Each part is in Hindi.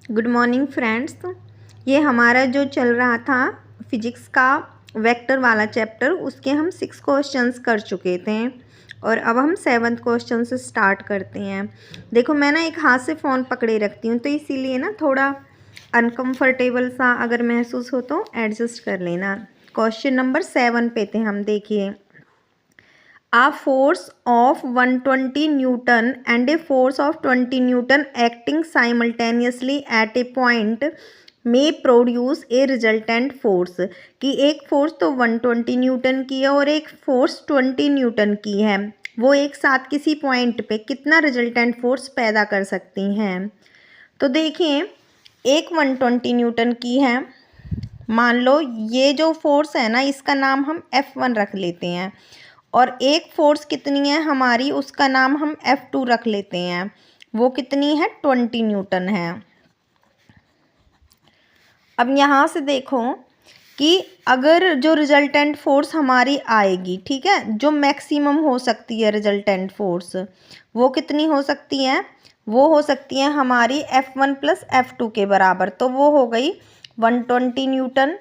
Good morning friends. ये हमारा जो चल रहा था फिजिक्स का वेक्टर वाला चैप्टर, उसके हम 6 क्वेश्चंस कर चुके थे और अब हम 7th क्वेश्चन से स्टार्ट करते हैं। देखो, मैं ना एक हाथ से फ़ोन पकड़े रखती हूँ, तो इसीलिए ना थोड़ा अनकंफर्टेबल सा अगर महसूस हो तो एडजस्ट कर लेना। क्वेश्चन नंबर 7 पे थे हम। देखिए, a force of 120 Newton and a force of 20 Newton acting simultaneously at a point may produce a resultant force। कि एक फोर्स तो 120 न्यूटन की है और एक फोर्स 20 न्यूटन की है, वो एक साथ किसी पॉइंट पे कितना रिजल्टेंट फोर्स पैदा कर सकती हैं। तो देखिए, एक 120 न्यूटन की है। मान लो ये जो फोर्स है ना, इसका नाम हम F1 रख लेते हैं, और एक फोर्स कितनी है हमारी, उसका नाम हम F2 रख लेते हैं। वो कितनी है, 20 न्यूटन है। अब यहाँ से देखो कि अगर जो रिजल्टेंट फोर्स हमारी आएगी, ठीक है, जो मैक्सिमम हो सकती है रिजल्टेंट फोर्स, वो कितनी हो सकती है, वो हो सकती है हमारी F1 प्लस F2 के बराबर। तो वो हो गई 120 न्यूटन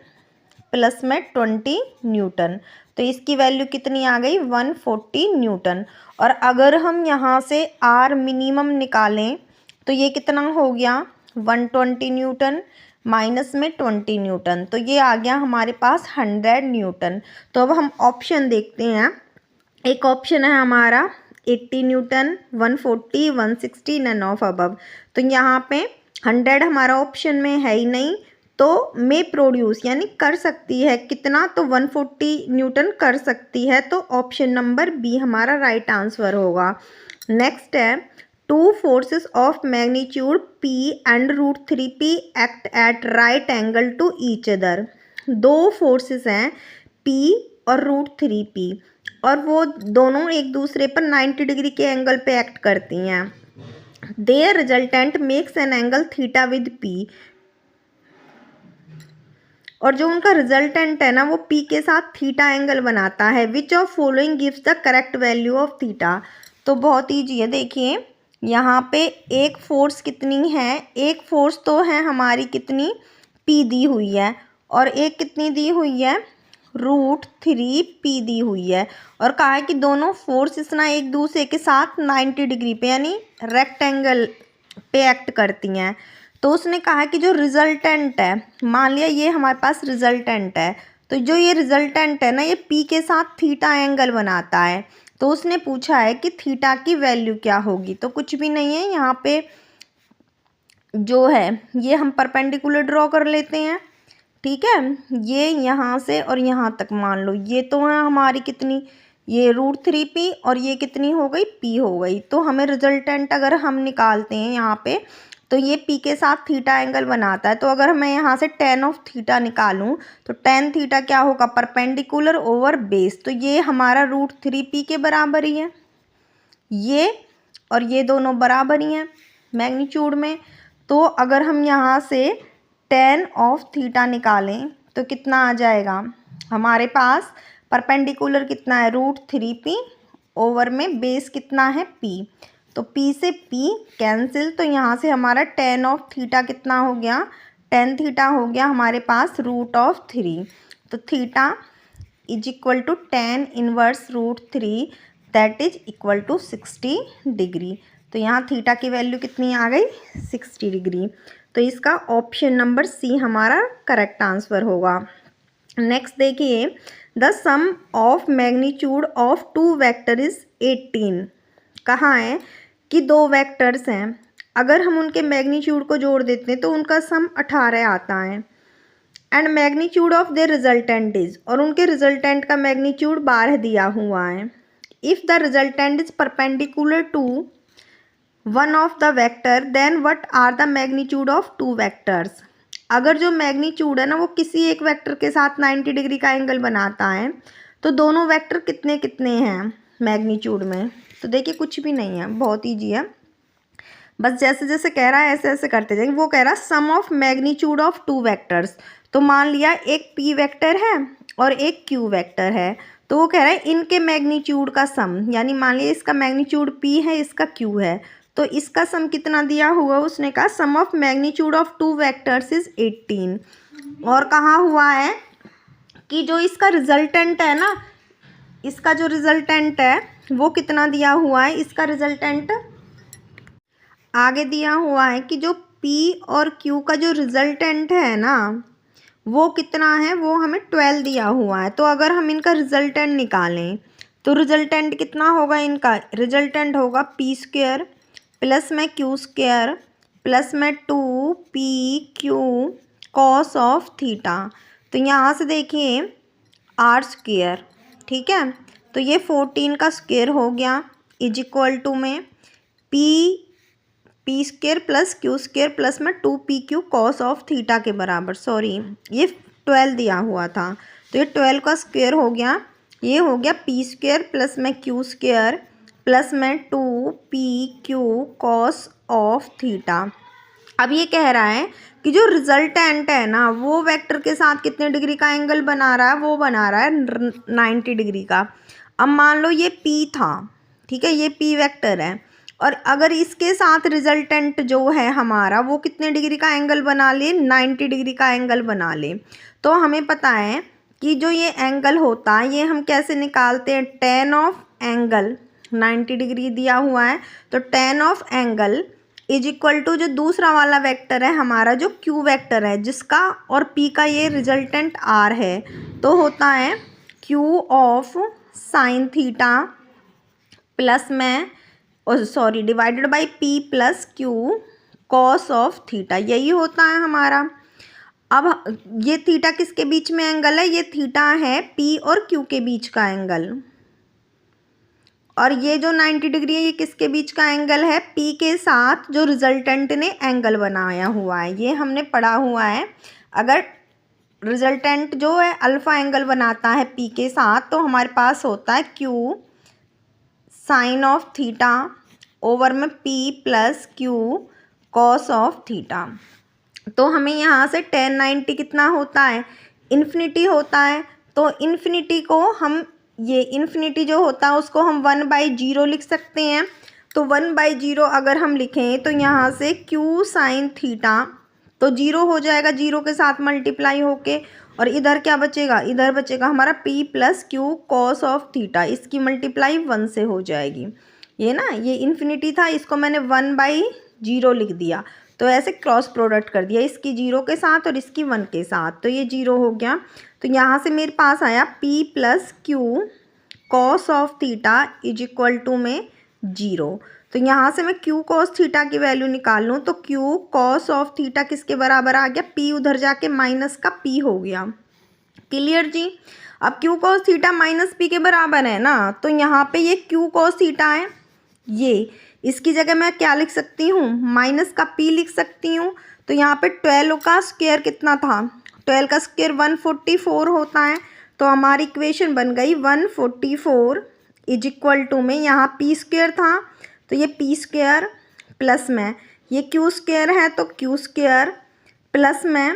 प्लस में 20 न्यूटन। तो इसकी वैल्यू कितनी आ गई, 140 न्यूटन। और अगर हम यहाँ से आर मिनिमम निकालें तो ये कितना हो गया, 120 न्यूटन माइनस में 20 न्यूटन, तो ये आ गया हमारे पास 100 न्यूटन। तो अब हम ऑप्शन देखते हैं। एक ऑप्शन है हमारा 80 न्यूटन, 140, 160, नन ऑफ अबव। तो यहाँ पे 100 हमारा ऑप्शन में है ही नहीं, तो मे प्रोड्यूस यानी कर सकती है कितना, तो 140 न्यूटन कर सकती है। तो ऑप्शन नंबर बी हमारा राइट आंसर होगा। नेक्स्ट है, two forces of magnitude P and √3P act at right angle to each other. दो फोर्सेस हैं P और √3P, और वो दोनों एक दूसरे पर 90 डिग्री के एंगल पे एक्ट करती हैं। Their resultant makes an angle theta with P। और जो उनका रिजल्टेंट है ना, वो P के साथ थीटा एंगल बनाता है। Which of following gives the correct value of theta. तो बहुत ईजी है। देखिए, यहाँ पे एक फोर्स कितनी है, एक फोर्स तो है हमारी कितनी, P दी हुई है, और एक कितनी दी हुई है, √3P दी हुई है। और कहा है कि दोनों फोर्सेस ना एक दूसरे के साथ 90 डिग्री पे यानी रेक्टेंगल पे एक्ट करती हैं। तो उसने कहा कि जो रिजल्टेंट है, मान लिया ये हमारे पास रिजल्टेंट है, तो जो ये रिजल्टेंट है ना, ये P के साथ थीटा एंगल बनाता है। तो उसने पूछा है कि थीटा की वैल्यू क्या होगी। तो कुछ भी नहीं है, यहाँ पे जो है ये हम परपेंडिकुलर ड्रॉ कर लेते हैं, ठीक है। ये यहाँ से और यहाँ तक मान लो, ये तो है हमारी कितनी, ये √3P, और ये कितनी हो गई, P हो गई। तो हमें रिजल्टेंट अगर हम निकालते हैं यहाँ पे, तो ये P के साथ थीटा एंगल बनाता है। तो अगर मैं यहाँ से tan ऑफ थीटा निकालूं, तो tan थीटा क्या होगा, परपेंडिकुलर ओवर बेस। तो ये हमारा √3P के बराबर ही है, ये और ये दोनों बराबर ही हैं मैग्नीट्यूड में। तो अगर हम यहाँ से tan ऑफ थीटा निकालें तो कितना आ जाएगा हमारे पास, परपेंडिकुलर कितना है, √3P, ओवर में बेस कितना है, P। तो P से P कैंसिल, तो यहाँ से हमारा tan ऑफ थीटा कितना हो गया, tan थीटा हो गया हमारे पास √3। तो theta is equal to tan inverse √3, that is equal to 60 degree. तो यहाँ थीटा की वैल्यू कितनी आ गई, 60 डिग्री। तो इसका ऑप्शन नंबर सी हमारा करेक्ट आंसर होगा। नेक्स्ट देखिए, the sum of magnitude of two vector is 18। कहाँ है कि दो वेक्टर्स हैं, अगर हम उनके मैग्नीट्यूड को जोड़ देते हैं तो उनका सम 18 आता है। And magnitude of the resultant is, और उनके रिजल्टेंट का मैग्नीट्यूड 12 दिया हुआ है। If the resultant is perpendicular to one of the vector, then what are the magnitude of two vectors. अगर जो मैग्नीट्यूड है ना, वो किसी एक वेक्टर के साथ 90 डिग्री का एंगल बनाता है, तो दोनों वेक्टर कितने कितने हैं मैग्नीट्यूड में। तो देखिए, कुछ भी नहीं है, बहुत ईजी है, बस जैसे जैसे कह रहा है ऐसे ऐसे करते जाएंगे। वो कह रहा है sum of magnitude of two vectors. तो मान लिया एक P वेक्टर है और एक Q वेक्टर है, तो वो कह रहा है इनके मैग्नीट्यूड का सम, यानी मान लिया इसका मैग्नीट्यूड P है, इसका Q है, तो इसका सम कितना दिया हुआ, उसने कहा sum of magnitude of two vectors is 18। और कहा हुआ है कि जो इसका रिजल्टेंट है ना, इसका जो रिजल्टेंट है वो कितना दिया हुआ है, इसका रिजल्टेंट आगे दिया हुआ है कि जो P और Q का जो रिजल्टेंट है ना वो कितना है, वो हमें 12 दिया हुआ है। तो अगर हम इनका रिजल्टेंट निकालें तो रिजल्टेंट कितना होगा, इनका रिजल्टेंट होगा p² प्लस में q² प्लस में 2pq कॉस ऑफ थीटा। तो यहाँ से देखिए r², ठीक है, तो ये 14 का स्क्वायर हो गया इज इक्वल टू में p² प्लस q² प्लस में 2pq कॉस ऑफ थीटा के बराबर। सॉरी, ये 12 दिया हुआ था तो ये 12 का स्क्वायर हो गया, ये हो गया p² प्लस में q² प्लस में 2pq कॉस ऑफ थीटा। अब ये कह रहा है कि जो रिजल्टेंट है ना वो वेक्टर के साथ कितने डिग्री का एंगल बना रहा है, वो बना रहा है 90 डिग्री का। अब मान लो ये P था, ठीक है, ये P वेक्टर है, और अगर इसके साथ रिजल्टेंट जो है हमारा वो कितने डिग्री का एंगल बना ले, 90 डिग्री का एंगल बना ले। तो हमें पता है कि जो ये एंगल होता है ये हम कैसे निकालते हैं, tan ऑफ एंगल 90 डिग्री दिया हुआ है तो tan of angle is equal to जो दूसरा वाला वेक्टर है हमारा जो Q वेक्टर है जिसका और P का ये रिजल्टेंट R है, तो होता है Q of sine theta plus में sorry divided by P plus Q cos of theta, यही होता है हमारा। अब ये थीटा किसके बीच में एंगल है, ये थीटा है P और Q के बीच का एंगल, और ये जो 90 डिग्री है ये किसके बीच का एंगल है, P के साथ जो रिजल्टेंट ने एंगल बनाया हुआ है, ये हमने पढ़ा हुआ है। अगर रिजल्टेंट जो है अल्फ़ा एंगल बनाता है P के साथ तो हमारे पास होता है Q sine of theta over में P plus Q cos of theta. तो हमें यहाँ से tan 90 कितना होता है, इन्फिनिटी होता है। तो इन्फिनिटी को हम, ये इन्फिनिटी जो होता है उसको हम 1/0 लिख सकते हैं। तो 1/0 अगर हम लिखें तो यहाँ से Q साइन थीटा तो 0 हो जाएगा, 0 के साथ मल्टीप्लाई होके, और इधर क्या बचेगा, इधर बचेगा हमारा P plus Q cos of theta, इसकी मल्टीप्लाई 1 से हो जाएगी। ये ना, ये इन्फिनिटी था, इसको मैंने 1/0 लिख दिया, तो ऐसे क्रॉस प्रोडक्ट कर दिया इसकी 0 के साथ और इसकी 1 के साथ, तो ये 0 हो गया। तो यहाँ से मेरे पास आया P plus Q cos of theta is equal to में 0। तो यहाँ से मैं Q कॉस थीटा की वैल्यू निकाल लूँ तो Q कॉस ऑफ थीटा किसके बराबर आ गया, P उधर जाके माइनस का P हो गया। क्लियर जी। अब Q cos theta minus P के बराबर है ना, तो यहाँ पे ये Q कॉस थीटा है, ये इसकी जगह मैं क्या लिख सकती हूँ, माइनस का P लिख सकती हूँ। तो यहाँ पे 12 का स्क्वायर कितना था, 12 का स्क्वायर 144 होता है। तो हमारी इक्वेशन बन गई 144 इज इक्वल टू में, यहाँ p² था तो ये p² प्लस में ये q² है तो q² प्लस में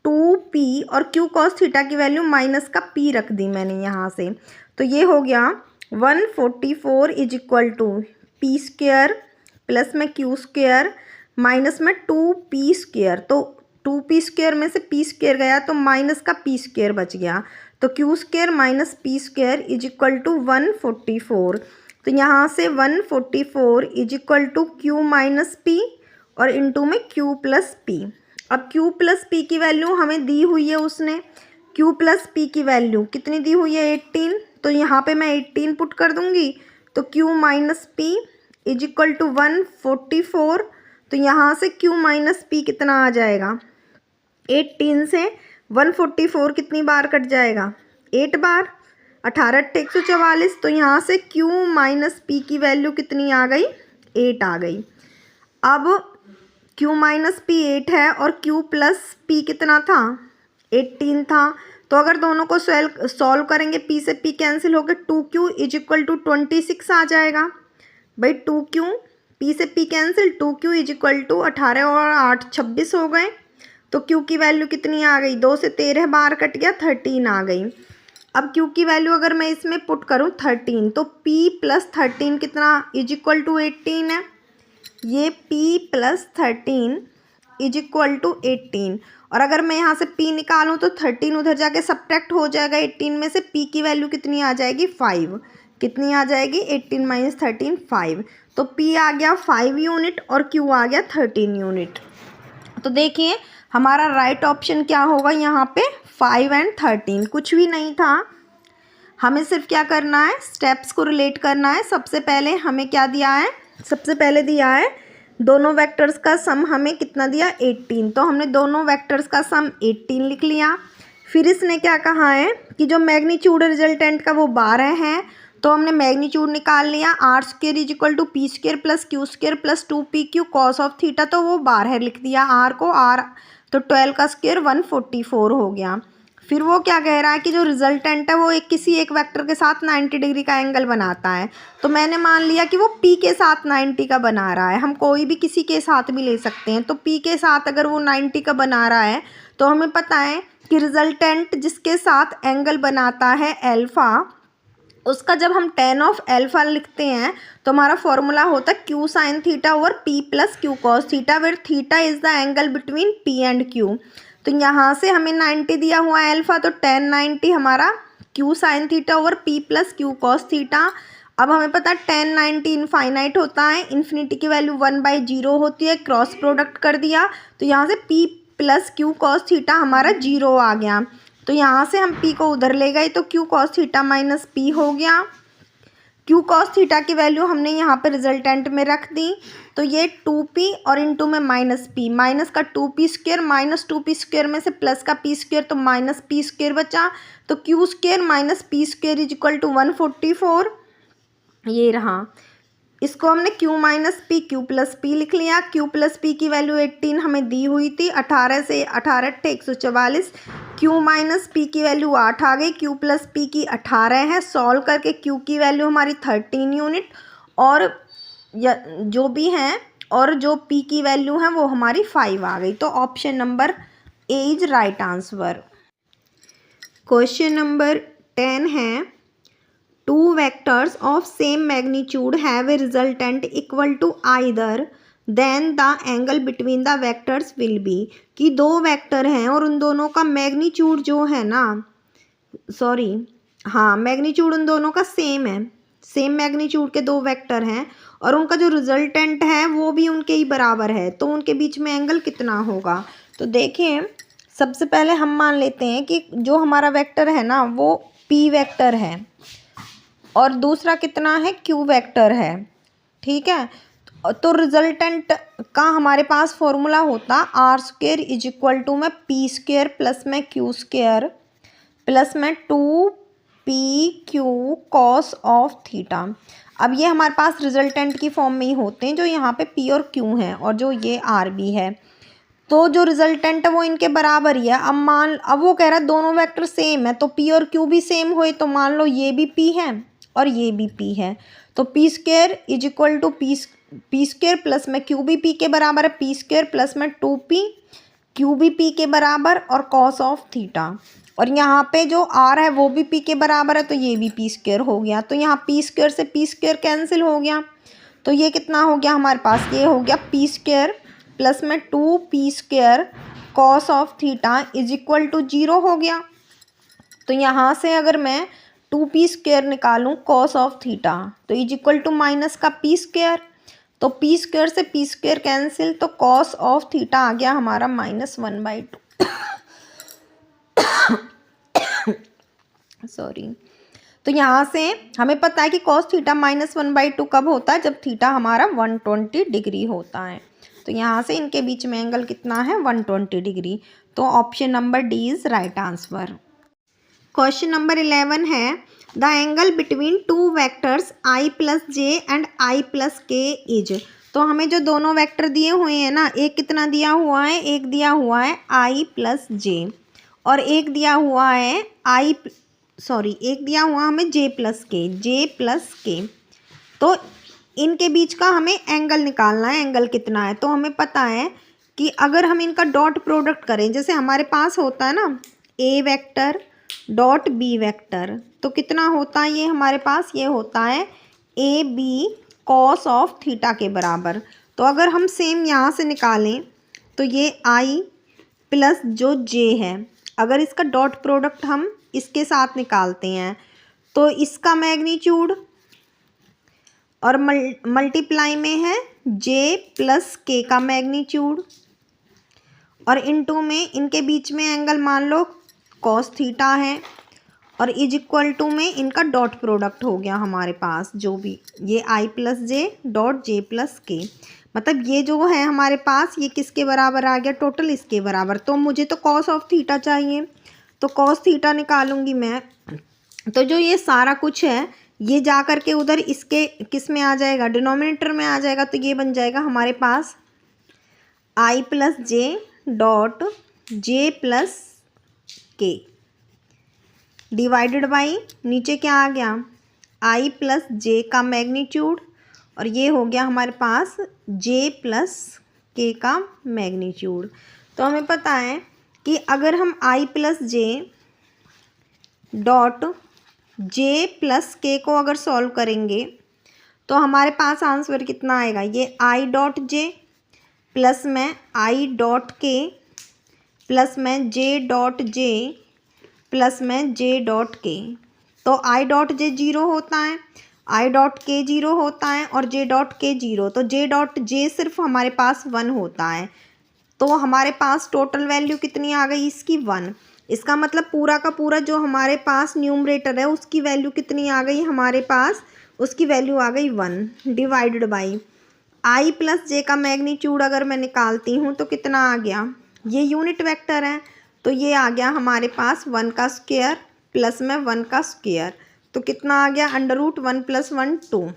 2p और q cos थीटा की वैल्यू माइनस का p रख दी मैंने यहाँ से। तो ये हो गया 144 is equal to p² plus में q² माइनस में 2p²। तो 2p² में से p² गया तो माइनस का p² बच गया, तो q² minus p² is equal to 144। तो यहाँ से 144 is equal to q minus p और इनटू में q प्लस p। अब q प्लस p की वैल्यू हमें दी हुई है, उसने q प्लस p की वैल्यू कितनी दी हुई है 18, तो यहाँ पे मैं 18 पुट कर दूँगी तो q minus p is equal to 144। तो यहाँ से q माइनस p कितना आ जाएगा, 18 से 144 कितनी बार कट जाएगा, 8 बार, 18 144। तो यहाँ से q माइनस p की वैल्यू कितनी आ गई, 8 आ गई। अब q माइनस p 8 है और q प्लस p कितना था, 18 था। तो अगर दोनों को सॉल्व करेंगे p से p कैंसिल होकर 2q इज इक्वल टू 26 आ जाएगा। भाई 2q p से p cancel, 2q is equal to 18 और 8 26 हो गए। तो q की वैल्यू कितनी आ गई, 2 से 13 बार कट गया, 13 आ गई। अब q की वैल्यू अगर मैं इसमें पुट करूं 13 तो p प्लस 13 कितना इज इक्वल टू 18 है। ये p plus 13 is equal to 18। और अगर मैं यहाँ से p निकालूँ तो 13 उधर जाके सब्ट्रैक्ट हो जाएगा 18 में से। p की वैल्यू कितनी आ जाएगी 5। कितनी आ जाएगी 18 माइनस 13 5। तो p आ गया 5 यूनिट और q आ गया 13 यूनिट। तो देखिए हमारा राइट ऑप्शन क्या होगा यहाँ पे 5 एंड 13, कुछ भी नहीं था। हमें सिर्फ क्या करना है, स्टेप्स को रिलेट करना है। सबसे पहले हमें क्या दिया है, सबसे पहले दिया है दोनों वेक्टर्स का सम हमें कितना दिया 18। तो हमने दोनों वेक्टर्स का सम 18 लिख लिया। फिर इसने क्या कहा है कि जो मैग्नीट्यूड रिजल्टेंट का वो 12 है। तो हमने मैग्नीट्यूड निकाल लिया R square is equal to P square plus Q square plus 2pq cos of theta. तो वो 12 लिख दिया आर को, आर तो 12 का स्क्वायर 144 हो गया। फिर वो क्या कह रहा है कि जो रिजल्टेंट है वो किसी एक वेक्टर के साथ 90 डिग्री का एंगल बनाता है। तो मैंने मान लिया कि वो p के साथ 90 का बना रहा है। हम कोई भी किसी के साथ भी ले सकते हैं। तो p के साथ अगर वो 90 का बना रहा है तो हमें पता है कि रिजल्टेंट जिसके साथ एंगल बनाता है अल्फ़ा, उसका जब हम tan ऑफ अल्फ़ा लिखते हैं तो हमारा फॉर्मूला होता है q sine theta over p plus q cos theta, where theta is the angle between p and q। तो यहाँ से हमें 90 दिया हुआ है अल्फ़ा, तो tan 90 हमारा q sine theta over p plus q cos theta. अब हमें पता है tan 90 इनफाइनाइट होता है, इन्फिनिटी की वैल्यू 1/0 होती है। क्रॉस प्रोडक्ट कर दिया तो यहाँ से p plus q cos theta हमारा 0 आ गया। तो यहाँ से हम p को उधर ले गए तो q cos theta minus p हो गया। q कॉस थीटा की वैल्यू हमने यहाँ पे रिजल्टेंट में रख दी। तो ये 2p और इंटू में माइनस p, माइनस का 2p square minus 2p square में से प्लस का p स्क्वायर तो माइनस p स्क्वायर बचा। तो q square minus p square is equal to 144। ये रहा, इसको हमने q minus P q plus P लिख लिया। q प्लस पी की वैल्यू 18 हमें दी हुई थी, 18 से 18 144। q माइनस पी की वैल्यू 8 आ गई, q प्लस पी की 18 है। सॉल्व करके q की वैल्यू हमारी 13 यूनिट और जो भी हैं और जो p की वैल्यू है वो हमारी 5 आ गई। तो option number A is right answer. Question number 10 है, two vectors of same magnitude have a resultant equal to either then the angle between the vectors will be। कि दो वेक्टर हैं और उन दोनों का मैग्नीट्यूड जो है ना, मैग्नीट्यूड उन दोनों का सेम है। सेम मैग्नीट्यूड के दो वेक्टर हैं और उनका जो रिजल्टेंट है वो भी उनके ही बराबर है। तो उनके बीच में एंगल कितना होगा। तो देखें सबसे पहले हम मान लेते हैं कि जो हमारा वेक्टर है ना वो p वेक्टर है और दूसरा कितना है q वेक्टर है। ठीक है, तो रिजल्टेंट का हमारे पास फॉर्मूला होता R square is equal to में p स्क्वायर प्लस में q स्क्वायर प्लस में 2pq कॉस ऑफ थीटा। अब ये हमारे पास रिजल्टेंट की फॉर्म में ही होते हैं जो यहाँ पे p और q हैं और जो ये r भी है। तो जो रिजल्टेंट है वो इनके बराबर ही है। अब वो कह रहा है दोनों वेक्टर सेम है, तो p और q भी सेम हुए। तो मान लो ये भी p है और ये भी p है। तो p square is equal to p square plus में q भी p के बराबर है, p स्क्वायर प्लस में 2p, q भी p के बराबर और कॉस ऑफ थीटा। और यहाँ पे जो r है वो भी p के बराबर है तो ये भी p स्क्वायर हो गया। तो यहाँ p स्क्वायर से p स्क्वायर कैंसिल हो गया। तो ये कितना हो गया हमारे पास, ये हो गया p स्क्वायर प्लस में 2p square cos of theta is equal to 0 हो गया। तो यहाँ से अगर मैं 2p स्क्वायर निकालूं कॉस ऑफ थीटा तो इज इक्वल टू माइनस का p स्क्वायर। तो p स्क्वायर से p स्क्वायर कैंसिल, तो कॉस ऑफ थीटा आ गया हमारा -1/2। सॉरी। तो यहाँ से हमें पता है कि कॉस थीटा -1/2 कब होता है, जब थीटा हमारा 120 डिग्री होता है। तो यहाँ से इनके बीच में एंगल कितना है 120 डिग्री। तो option number D is right answer. Question number 11 है, the angle between two vectors i plus J and i plus के इज। तो हमें जो दोनों वेक्टर दिए हुए हैं ना, एक कितना दिया हुआ है, एक दिया हुआ है i प्लस जे और एक दिया हुआ है एक दिया हुआ हमें j प्लस के। तो इनके बीच का हमें एंगल निकालना है, एंगल कितना है। तो हमें पता है कि अगर हम इनका डॉट प्रोडक्ट करें, जैसे हमारे पास होता है ना a vector dot b vector, तो कितना होता है ये हमारे पास, ये होता है a b cos of theta के बराबर। तो अगर हम सेम यहाँ से निकालें तो ये आई प्लस जो जे है, अगर इसका डॉट प्रोडक्ट हम इसके साथ निकालते हैं तो इसका मैग्नीट्यूड और मल्टीप्लाई में है जे प्लस के का मैग्नीट्यूड, और इनटू में इनके बीच में एंगल मान लो कॉस थीटा है, और इज इक्वल टू में इनका डॉट प्रोडक्ट हो गया हमारे पास जो भी ये I plus J dot J plus K, मतलब ये जो है हमारे पास ये किसके बराबर आ गया, टोटल इसके बराबर। तो मुझे तो कॉस ऑफ थीटा चाहिए, तो कॉस थीटा निकालूंगी मैं। तो जो ये सारा कुछ है ये जा कर के उधर इसके किस में आ जाएगा, डिनोमिनेटर में आ जाएगा। तो ये बन जाएगा हमारे पास I plus J dot J plus K divided by नीचे क्या आ गया, आई प्लस जे का मैग्नीट्यूड, और ये हो गया हमारे पास जे प्लस के का मैग्नीट्यूड। तो हमें पता है कि अगर हम I plus J dot J plus K को अगर सॉल्व करेंगे तो हमारे पास आंसर कितना आएगा, ये आई डॉट जे प्लस में आई डॉट के प्लस में जे डॉट जे प्लस में जे डॉट के। तो आई डॉट जे जीरो होता है, आई डॉट के जीरो होता है और जे डॉट के जीरो, तो जे डॉट जे सिर्फ हमारे पास 1 होता है। तो हमारे पास टोटल वैल्यू कितनी आ गई इसकी 1। इसका मतलब पूरा का पूरा जो हमारे पास न्यूमरेटर है उसकी वैल्यू कितनी आ गई हमारे पास, उसकी वैल्यू आ गई 1 डिवाइडेड बाई आई प्लस जे का मैग्नीट्यूड अगर मैं निकालती हूँ तो कितना आ गया, ये यूनिट वेक्टर है तो ये आ गया हमारे पास 1 का स्क्वायर प्लस में 1 का स्क्वायर, तो कितना आ गया √1 + 1 2।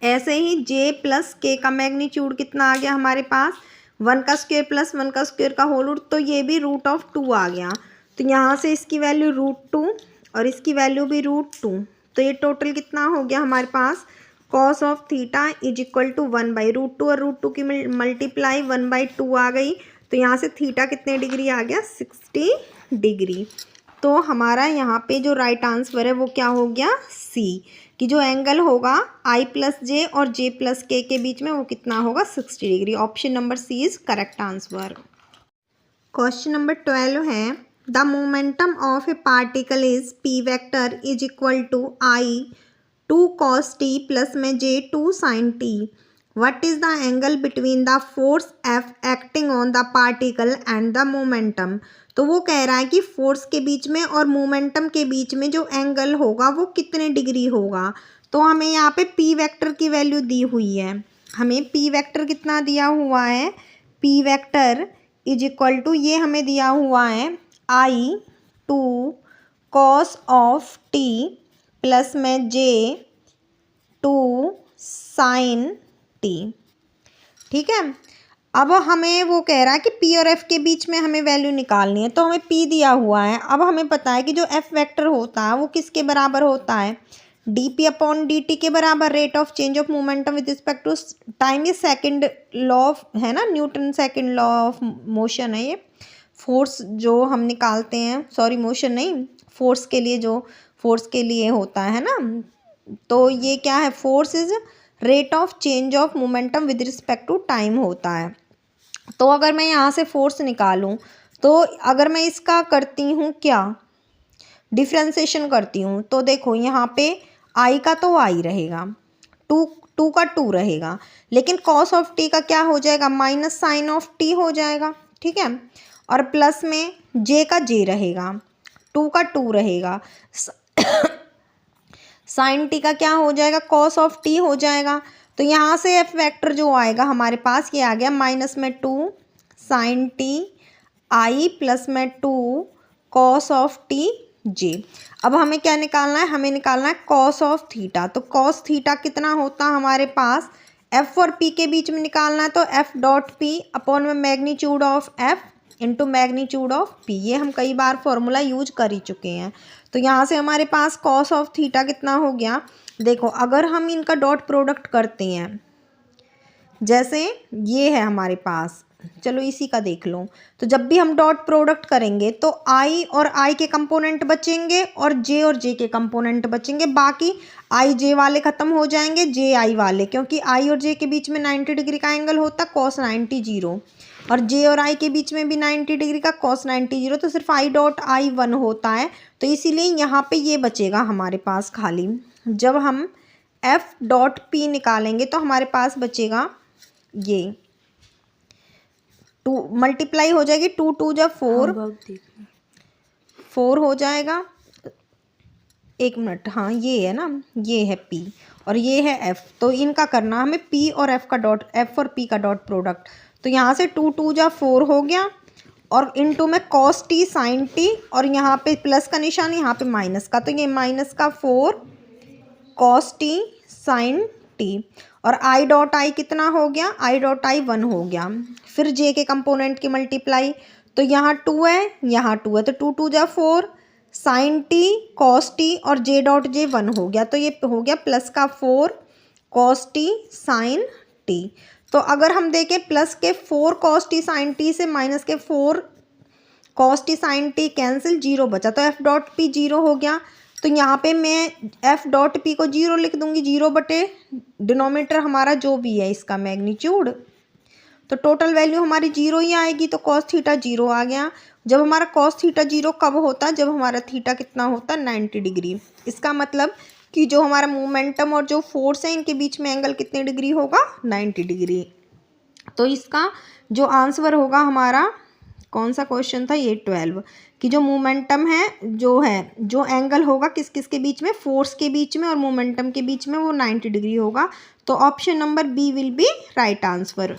ऐसे ही जे प्लस के का मैग्नीट्यूड कितना आ गया हमारे पास, 1 का स्क्वायर प्लस 1 का स्क्वायर का होल रूट, तो ये भी √2 आ गया। तो यहाँ से इसकी वैल्यू √2 और इसकी वैल्यू भी √2, तो ये टोटल कितना हो गया हमारे पास, cos of theta is equal to 1/√2 और √2 की मल्टीप्लाई 1/2 आ गई। तो यहाँ से थीटा कितने डिग्री आ गया, 60 डिग्री। तो हमारा यहाँ पे जो राइट आंसर है वो क्या हो गया, सी, कि जो एंगल होगा आई प्लस जे और जे प्लस के बीच में वो कितना होगा, 60 degree. Option number C is correct answer. Question number 12 है, the momentum of a particle is P vector is equal to I 2 cos t plus में J 2 sin t। What is the angle between the force F acting on the particle and the momentum? तो वो कह रहा है कि फोर्स के बीच में और मोमेंटम के बीच में जो एंगल होगा वो कितने डिग्री होगा। तो हमें यहाँ पे पी वेक्टर की वैल्यू दी हुई है, हमें पी वेक्टर कितना दिया हुआ है, P vector is equal to ये हमें दिया हुआ है I 2 cos of t plus में जे 2 sin t। ठीक है, अब हमें वो कह रहा है कि P और F के बीच में हमें वैल्यू निकालनी है। तो हमें P दिया हुआ है, अब हमें पता है कि जो F वेक्टर होता है वो किसके बराबर होता है, dp/dt के बराबर, rate of change of momentum with respect to time. ये सेकंड लॉ ऑफ है ना, Newton second law of motion है ये। फोर्स जो हम निकालते हैं, सॉरी मोशन नहीं, फोर्स के लिए जो फोर्स के लिए होता है ना, तो ये क्या है, force is rate of change of momentum with respect to time होता है। तो अगर मैं यहाँ से फोर्स निकालूं तो अगर मैं इसका करती हूँ क्या, डिफ्रेंसिएशन करती हूँ, तो देखो यहाँ पे आई का तो आई रहेगा, टू का 2 रहेगा, लेकिन कॉस ऑफ टी का क्या हो जाएगा, माइनस साइन ऑफ टी हो जाएगा। ठीक है, और प्लस में जे का जे रहेगा, 2 का 2 रहेगा, साइन टी का क्या हो जाएगा, कॉस ऑफ टी हो जाएगा। तो यहाँ से एफ वेक्टर जो आएगा हमारे पास ये आ गया माइनस में 2 साइन टी आई प्लस में 2 कॉस ऑफ टी जे। अब हमें क्या निकालना है, हमें निकालना है कॉस ऑफ थीटा। तो कॉस थीटा कितना होता है हमारे पास, एफ और पी के बीच में निकालना है, तो एफ डॉट पी अपॉन में magnitude of F into magnitude of P. ये हम कई बार फॉर्मूला यूज कर ही चुके हैं। तो यहाँ से हमारे पास कॉस ऑफ थीटा कितना हो गया, देखो अगर हम इनका डॉट प्रोडक्ट करते हैं, जैसे ये है हमारे पास चलो इसी का देख लो। तो जब भी हम डॉट प्रोडक्ट करेंगे तो आई और आई के कंपोनेंट बचेंगे और जे के कंपोनेंट बचेंगे, बाकी आई जे वाले खत्म हो जाएंगे, जे आई वाले, क्योंकि आई और जे के बीच में 90 डिग्री का एंगल होता है cos 90 0, और जे और आई के बीच में भी 90 डिग्री का cos 90 0, तो सिर्फ आई डॉट आई 1 होता है। तो इसीलिए यहाँ पे ये बचेगा हमारे पास खाली। जब हम एफ डॉट पी निकालेंगे तो हमारे पास बचेगा ये 2 मल्टीप्लाई हो जाएगी, 2 2 जा 4, 4 हो जाएगा। एक मिनट, हाँ ये है ना, ये है P और ये है F, तो इनका करना हमें P और F का डॉट, F और P का डॉट प्रोडक्ट। तो यहाँ से 2 2 जा 4 हो गया और इनटू में cos t sin t, और यहाँ पे प्लस का निशान, यहाँ पे माइनस का, तो ये माइनस का 4 cos t sin t, और आई डॉट आई कितना हो गया, आई डॉट आई 1 हो गया। फिर जे के कंपोनेंट की मल्टीप्लाई, तो यहाँ 2 है, यहाँ 2 है, तो 2 2 जा 4 sin t cos t और जे डॉट जे 1 हो गया, तो ये हो गया प्लस का 4 cos t sin t। तो अगर हम देखें प्लस के 4 cos t sin t से माइनस के 4 cos t sin t cancel, 0 बचा, तो f डॉट पी 0 हो गया। तो यहाँ पे मैं f डॉट पी को 0 लिख दूंगी, 0 बटे डिनोमिनेटर हमारा जो भी है इसका मैग्नीट्यूड, तो टोटल वैल्यू हमारी 0 ही आएगी। तो cos थीटा 0 आ गया। जब हमारा cos थीटा 0 कब होता है, जब हमारा थीटा कितना होता है 90 डिग्री। इसका मतलब कि जो हमारा मोमेंटम और जो फोर्स है इनके बीच में एंगल कितने डिग्री होगा, 90 डिग्री। तो इसका जो आंसर होगा हमारा, कौन सा क्वेश्चन था ये, 12, कि जो मोमेंटम है जो एंगल होगा किस किस के बीच में, फोर्स के बीच में और मोमेंटम के बीच में, वो 90 डिग्री होगा। तो option number B will be right answer.